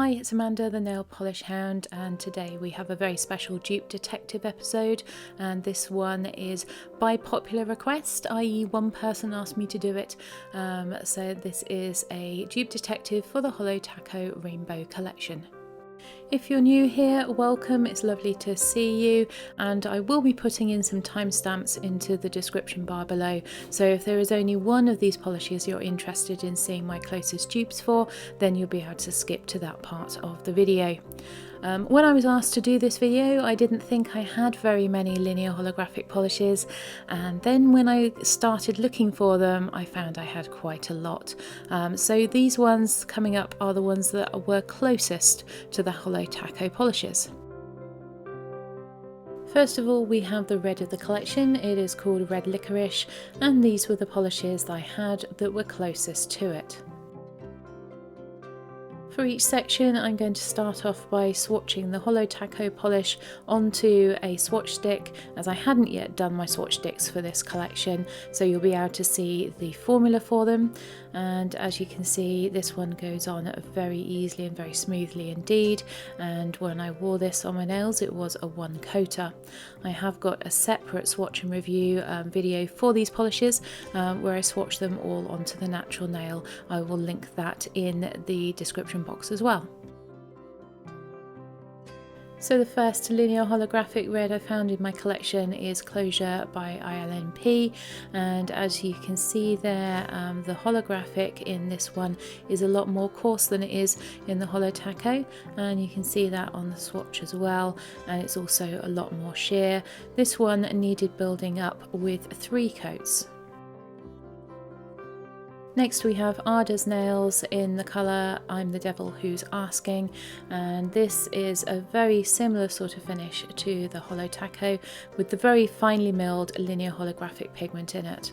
Hi, it's Amanda, the Nail Polish Hound, and today we have a very special Dupe Detective episode, and this one is by popular request, i.e. one person asked me to do it, so this is a Dupe Detective for the Holo Taco Rainbow Collection. If you're new here, welcome, it's lovely to see you, and I will be putting in some timestamps into the description bar below, so if there is only one of these polishes you're interested in seeing my closest dupes for, then you'll be able to skip to that part of the video. When I was asked to do this video, I didn't think I had very many linear holographic polishes, and then when I started looking for them, I found I had quite a lot. So these ones coming up are the ones that were closest to the Holo Taco polishes. First of all, we have the red of the collection. It is called Red Licorice, and these were the polishes that I had that were closest to it. For each section, I'm going to start off by swatching the Holo Taco polish onto a swatch stick, as I hadn't yet done my swatch sticks for this collection, so you'll be able to see the formula for them. And as you can see, this one goes on very easily and very smoothly indeed, and when I wore this on my nails it was a one coater. I have got a separate swatch and review video for these polishes where I swatch them all onto the natural nail. I will link that in the description box as well. So the first linear holographic red I found in my collection is Closure by ILNP, and as you can see there, the holographic in this one is a lot more coarse than it is in the Holo Taco, and you can see that on the swatch as well, and it's also a lot more sheer. This one needed building up with 3 coats. Next we have Ada's Nails in the colour I'm the Devil Who's Asking, and this is a very similar sort of finish to the Holo Taco with the very finely milled linear holographic pigment in it.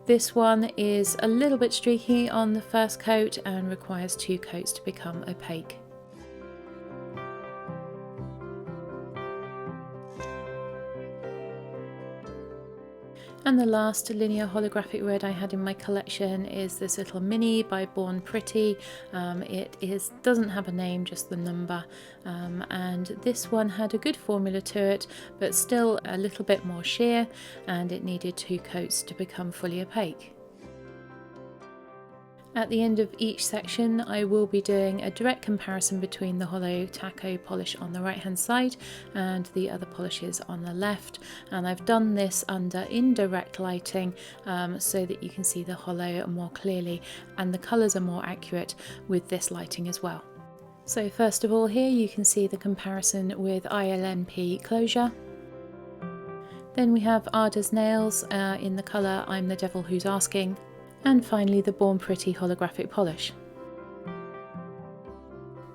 This one is a little bit streaky on the first coat and requires 2 coats to become opaque. And the last linear holographic red I had in my collection is this little mini by Born Pretty. It doesn't have a name, just the number, and this one had a good formula to it, but still a little bit more sheer, and it needed 2 coats to become fully opaque. At the end of each section, I will be doing a direct comparison between the Holo Taco polish on the right hand side and the other polishes on the left, and I've done this under indirect lighting so that you can see the holo more clearly, and the colours are more accurate with this lighting as well. So first of all, here you can see the comparison with ILNP Closure. Then we have Ada's Nails in the colour I'm the Devil Who's Asking. And finally the Born Pretty holographic polish.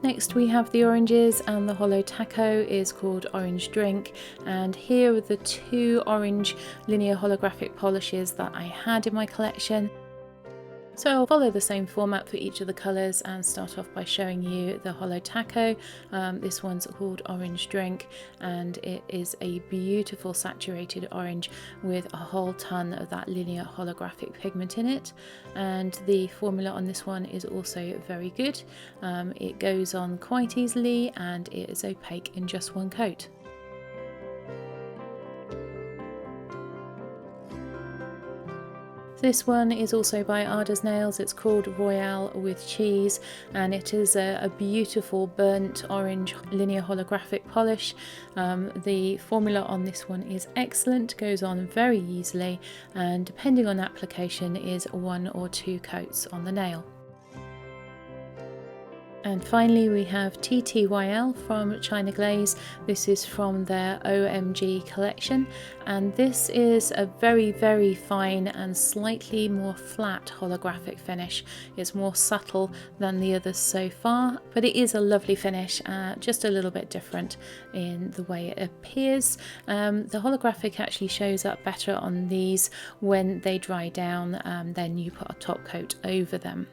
Next we have the oranges, and the Holo Taco is called Orange Drink, and here are the 2 orange linear holographic polishes that I had in my collection. So I'll follow the same format for each of the colours and start off by showing you the Holo Taco. This one's called Orange Drink, and it is a beautiful saturated orange with a whole ton of that linear holographic pigment in it, and the formula on this one is also very good. It goes on quite easily and it is opaque in just 1 coat. This one is also by Ada's Nails. It's called Royale with Cheese, and it is a beautiful burnt orange linear holographic polish. The formula on this one is excellent, goes on very easily, and depending on application is 1 or 2 coats on the nail. And finally we have TTYL from China Glaze. This is from their OMG collection, and this is a very fine and slightly more flat holographic finish. It's more subtle than the others so far, but it is a lovely finish, just a little bit different in the way it appears. The holographic actually shows up better on these when they dry down, then you put a top coat over them.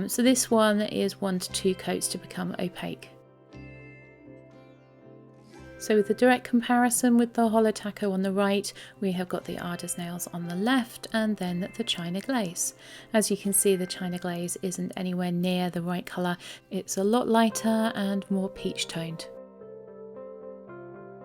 So this one is 1 to 2 coats to become opaque. So with the direct comparison with the Holo Taco on the right, we have got the Ada's Nails on the left and then the China Glaze. As you can see, the China Glaze isn't anywhere near the right colour. It's a lot lighter and more peach toned.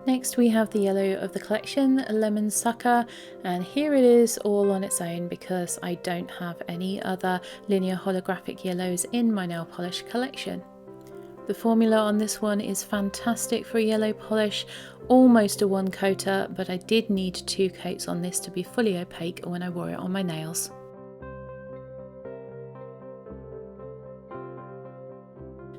Next we have the yellow of the collection, Lemon Sucker, and here it is all on its own because I don't have any other linear holographic yellows in my nail polish collection. The formula on this one is fantastic for a yellow polish, almost a one coater, but I did need 2 coats on this to be fully opaque when I wore it on my nails.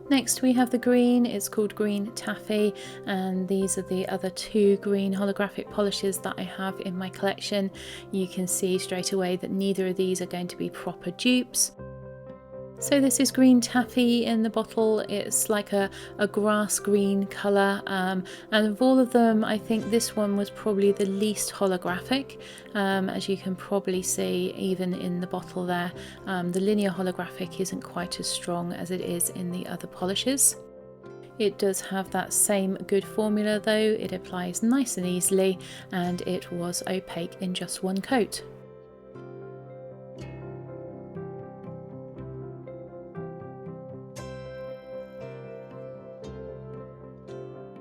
Next we have the green, it's called Green Taffy, and these are the other 2 green holographic polishes that I have in my collection. You can see straight away that neither of these are going to be proper dupes. So this is Green Taffy in the bottle. It's like a grass green colour, and of all of them I think this one was probably the least holographic, as you can probably see even in the bottle there. The linear holographic isn't quite as strong as it is in the other polishes. It does have that same good formula though, it applies nice and easily, and it was opaque in just 1 coat.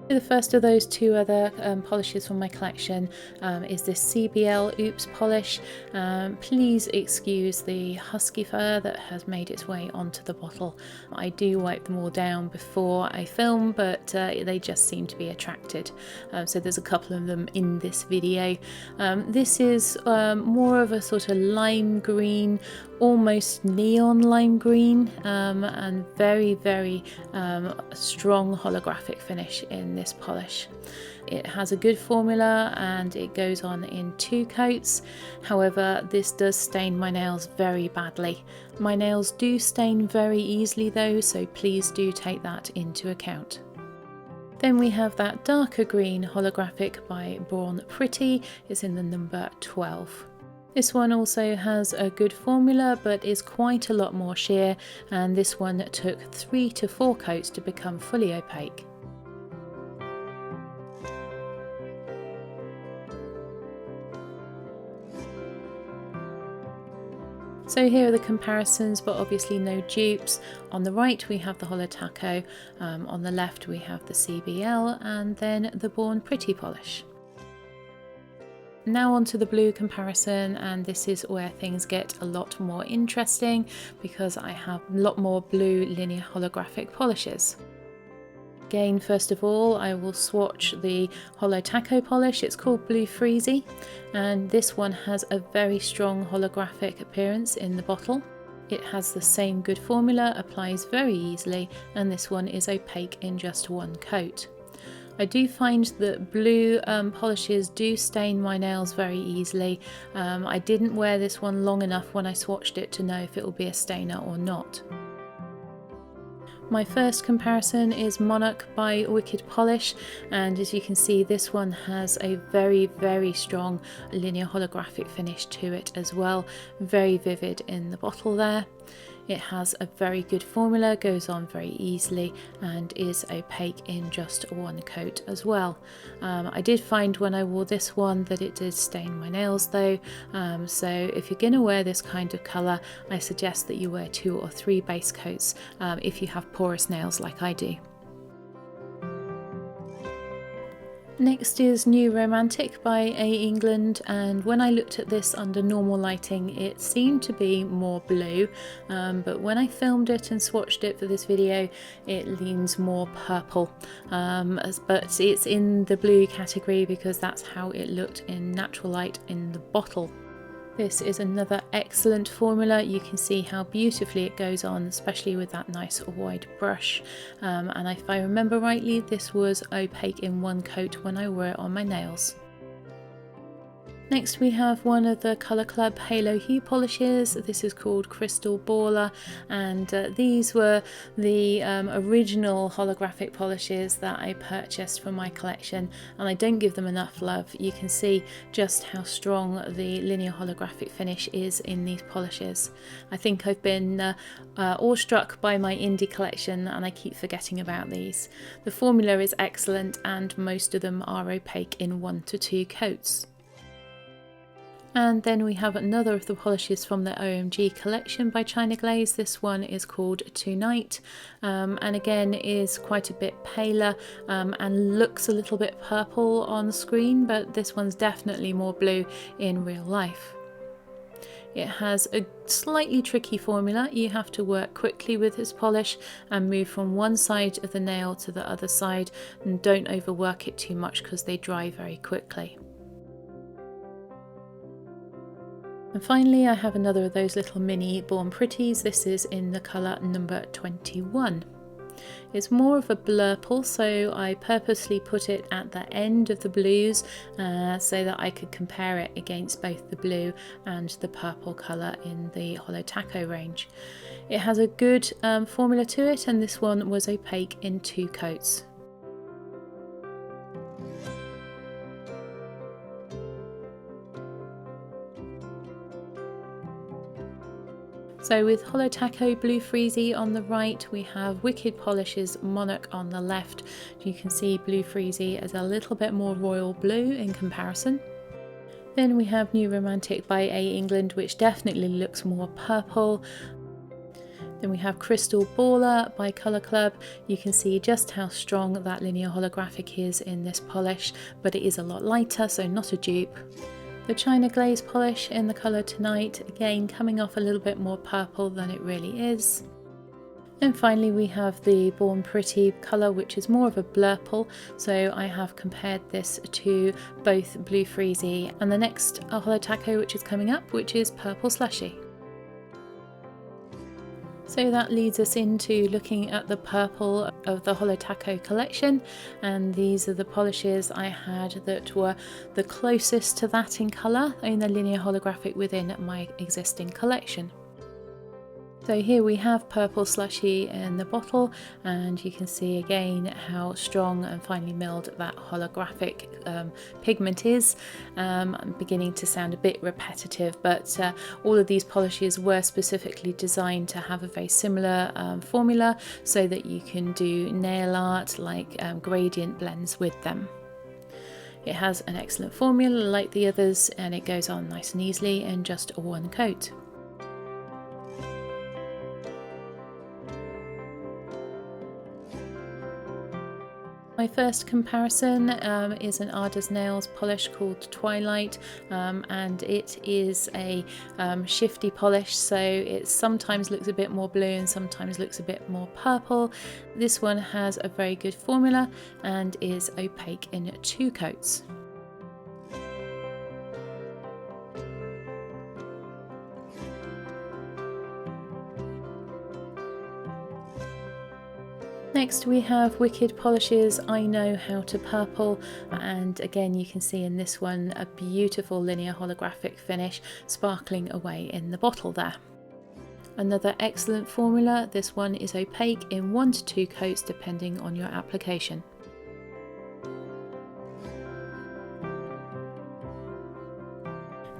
The first of those 2 other polishes from my collection is this CBL Oops polish. Please excuse the husky fur that has made its way onto the bottle. I do wipe them all down before I film, but they just seem to be attracted. So there's a couple of them in this video. This is more of a sort of lime green, almost neon lime green, and very strong holographic finish in this polish. It has a good formula and it goes on in 2 coats. However, this does stain my nails very badly. My nails do stain very easily though, so please do take that into account. Then we have that darker green holographic by Born Pretty. It's in the number 12. This one also has a good formula but is quite a lot more sheer, and this one took 3 to 4 coats to become fully opaque. So here are the comparisons, but obviously no dupes. On the right we have the Holo Taco, on the left we have the CBL, and then the Born Pretty polish. Now on to the blue comparison, and this is where things get a lot more interesting because I have a lot more blue linear holographic polishes. Again, first of all, I will swatch the Holo Taco polish. It's called Blue Freezie, and this one has a very strong holographic appearance in the bottle. It has the same good formula, applies very easily, and this one is opaque in just 1 coat. I do find that blue polishes do stain my nails very easily. I didn't wear this one long enough when I swatched it to know if it will be a stainer or not. My first comparison is Monarch by Wicked Polish, and as you can see this one has a very strong linear holographic finish to it as well, very vivid in the bottle there. It has a very good formula, goes on very easily, and is opaque in just 1 coat as well. I did find when I wore this one that it did stain my nails though, so if you're going to wear this kind of colour, I suggest that you wear 2 or 3 base coats if you have porous nails like I do. Next is New Romantic by A England, and when I looked at this under normal lighting it seemed to be more blue, but when I filmed it and swatched it for this video it leans more purple, but it's in the blue category because that's how it looked in natural light in the bottle. This is another excellent formula. You can see how beautifully it goes on, especially with that nice wide brush. And if I remember rightly, this was opaque in 1 coat when I wore it on my nails. Next we have one of the Colour Club Halo Hue polishes. This is called Crystal Baller, and these were the original holographic polishes that I purchased for my collection, and I don't give them enough love. You can see just how strong the linear holographic finish is in these polishes. I think I've been awestruck by my indie collection, and I keep forgetting about these. The formula is excellent and most of them are opaque in 1 to 2 coats. And then we have another of the polishes from the OMG collection by China Glaze. This one is called Tonight, and again is quite a bit paler and looks a little bit purple on screen, but this one's definitely more blue in real life. It has a slightly tricky formula. You have to work quickly with this polish and move from one side of the nail to the other side, and don't overwork it too much because they dry very quickly. And finally, I have another of those little mini Born Pretties. This is in the colour number 21. It's more of a blurple, so I purposely put it at the end of the blues so that I could compare it against both the blue and the purple colour in the Holo Taco range. It has a good formula to it, and this one was opaque in 2 coats. So with Holo Taco Blue Freezie on the right, we have Wicked Polish's Monarch on the left. You can see Blue Freezie as a little bit more royal blue in comparison. Then we have New Romantic by A England, which definitely looks more purple. Then we have Crystal Baller by Colour Club. You can see just how strong that linear holographic is in this polish, but it is a lot lighter, so not a dupe. The China Glaze polish in the colour Tonight, again coming off a little bit more purple than it really is. And finally we have the Born Pretty colour, which is more of a blurple, so I have compared this to both Blue Freezie and the next Holo Taco which is coming up, which is Purple Slushie. So that leads us into looking at the purple of the Holo Taco collection, and these are the polishes I had that were the closest to that in colour in the linear holographic within my existing collection. So here we have Purple Slushie in the bottle, and you can see again how strong and finely milled that holographic pigment is. I'm beginning to sound a bit repetitive, but all of these polishes were specifically designed to have a very similar formula so that you can do nail art like gradient blends with them. It has an excellent formula like the others, and it goes on nice and easily in just 1 coat. My first comparison is an Ada's Nails polish called Twilight, and it is a shifty polish, so it sometimes looks a bit more blue and sometimes looks a bit more purple. This one has a very good formula and is opaque in 2 coats. Next we have Wicked Polish's I Know How to Purple, and again you can see in this one a beautiful linear holographic finish sparkling away in the bottle there. Another excellent formula. This one is opaque in 1 to 2 coats depending on your application.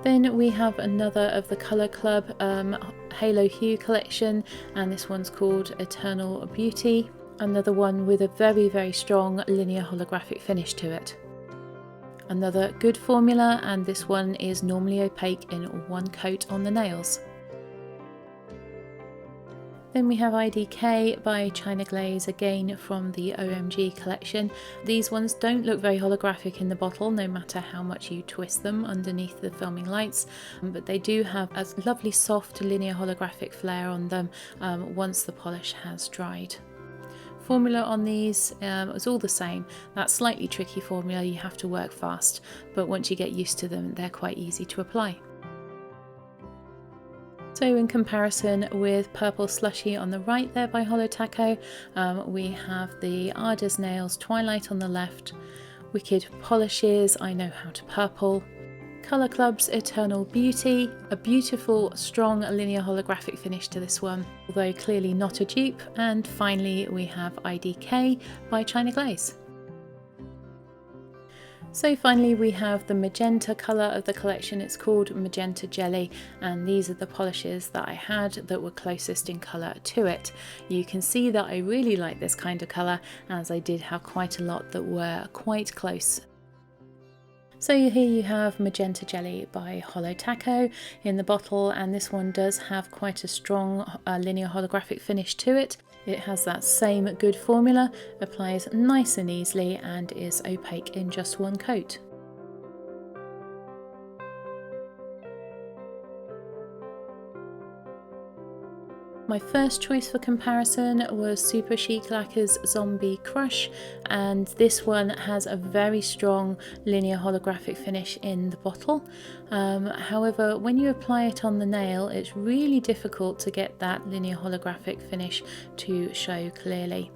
Then we have another of the Colour Club Halo Hue collection, and this one's called Eternal Beauty. Another one with a very strong linear holographic finish to it. Another good formula, and this one is normally opaque in 1 coat on the nails. Then we have IDK by China Glaze, again from the OMG collection. These ones don't look very holographic in the bottle, no matter how much you twist them underneath the filming lights, but they do have a lovely soft linear holographic flare on them once the polish has dried. Formula on these is all the same. That slightly tricky formula, you have to work fast, but once you get used to them, they're quite easy to apply. So in comparison with Purple Slushie on the right there by Holo Taco, we have the Ada's Nails Twilight on the left, Wicked Polishes I Know How to Purple, Colour Club's Eternal Beauty, a beautiful, strong linear holographic finish to this one, although clearly not a dupe. And finally we have IDK by China Glaze. So finally we have the magenta colour of the collection. It's called Magenta Jelly, and these are the polishes that I had that were closest in colour to it. You can see that I really like this kind of colour, as I did have quite a lot that were quite close. So here you have Magenta Jelly by Holo Taco in the bottle, and this one does have quite a strong linear holographic finish to it. It has that same good formula, applies nice and easily, and is opaque in just one coat. My first choice for comparison was Super Chic Lacquer's Zombie Crush, and this one has a very strong linear holographic finish in the bottle. However, when you apply it on the nail, it's really difficult to get that linear holographic finish to show clearly.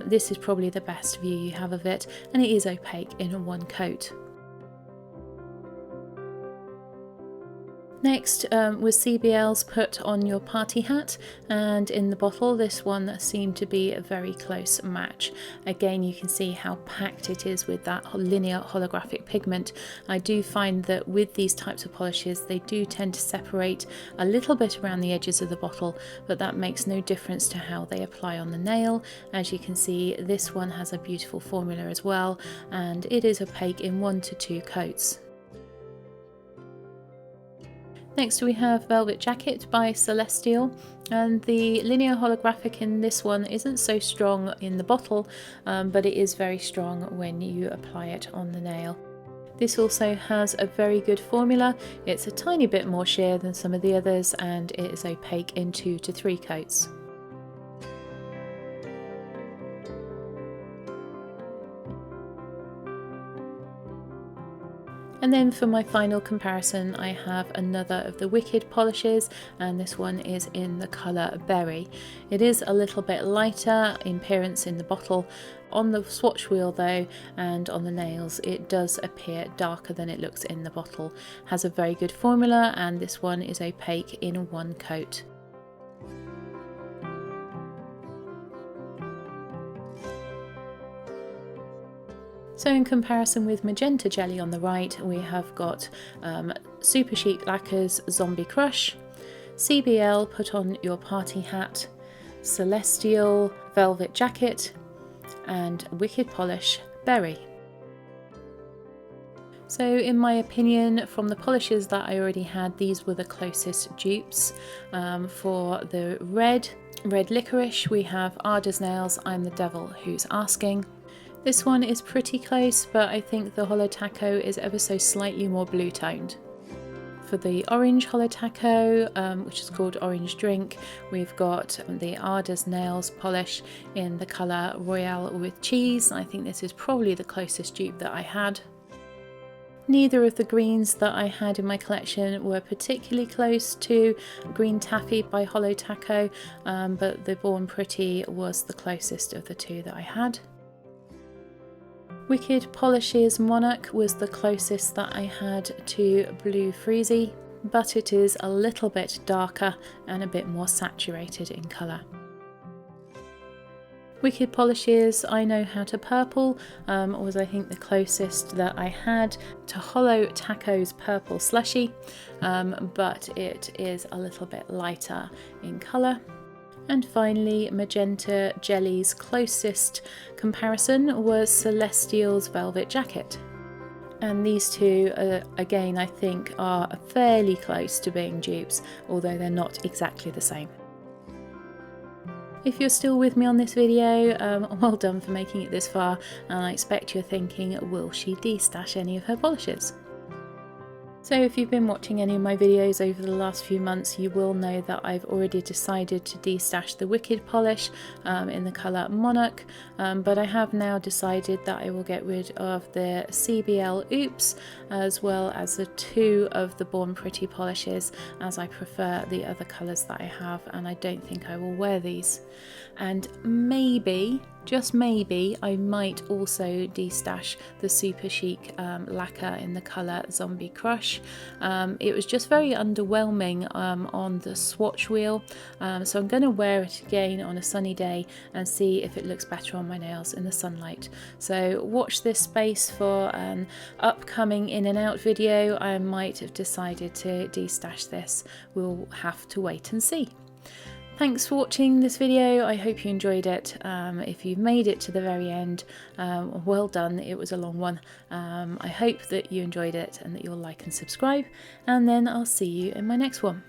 This is probably the best view you have of it, and it is opaque in one coat. Next was CBL's Put On Your Party Hat, and in the bottle this one seemed to be a very close match. Again, you can see how packed it is with that linear holographic pigment. I do find that with these types of polishes they do tend to separate a little bit around the edges of the bottle, but that makes no difference to how they apply on the nail. As you can see, this one has a beautiful formula as well, and it is opaque in 1 to 2 coats. Next we have Velvet Jacket by Celestial, and the linear holographic in this one isn't so strong in the bottle, but it is very strong when you apply it on the nail. This also has a very good formula. It's a tiny bit more sheer than some of the others, and it is opaque in 2 to 3 coats. And then for my final comparison, I have another of the Wicked polishes, and this one is in the colour Berry. It is a little bit lighter in appearance in the bottle. On the swatch wheel though, and on the nails, it does appear darker than it looks in the bottle. Has a very good formula, and this one is opaque in 1 coat. So in comparison with Magenta Jelly on the right, we have got Super Chic Lacquer's Zombie Crush, CBL Put On Your Party Hat, Celestial Velvet Jacket, and Wicked Polish Berry. So in my opinion, from the polishes that I already had, these were the closest dupes. For the red Licorice, we have Ada's Nails, I'm the Devil Who's Asking. This one is pretty close, but I think the Holo Taco is ever so slightly more blue toned. For the orange Holo Taco, which is called Orange Drink, we've got the Ada's Nails polish in the colour Royale with Cheese. I think this is probably the closest dupe that I had. Neither of the greens that I had in my collection were particularly close to Green Taffy by Holo Taco, but the Born Pretty was the closest of the two that I had. Wicked Polish's Monarch was the closest that I had to Blue Freezie, but it is a little bit darker and a bit more saturated in colour. Wicked Polish's I Know How to Purple was I think the closest that I had to Holo Taco's Purple Slushie, but it is a little bit lighter in colour. And finally, Magenta Jelly's closest comparison was Celestial's Velvet Jacket. And these two, again, I think are fairly close to being dupes, although they're not exactly the same. If you're still with me on this video, well done for making it this far, and I expect you're thinking, will she destash any of her polishes? So if you've been watching any of my videos over the last few months, you will know that I've already decided to destash the Wicked polish in the colour Monarch, but I have now decided that I will get rid of the CBL Oops as well as the 2 of the Born Pretty polishes, as I prefer the other colours that I have and I don't think I will wear these. And maybe Just maybe I might also destash the Super Chic lacquer in the colour Zombie Crush. It was just very underwhelming on the swatch wheel, so I'm going to wear it again on a sunny day and see if it looks better on my nails in the sunlight. So watch this space for an upcoming in and out video. I might have decided to destash this. We'll have to wait and see. Thanks for watching this video. I hope you enjoyed it. If you've made it to the very end, well done. It was a long one. I hope that you enjoyed it and that you'll like and subscribe, and then I'll see you in my next one.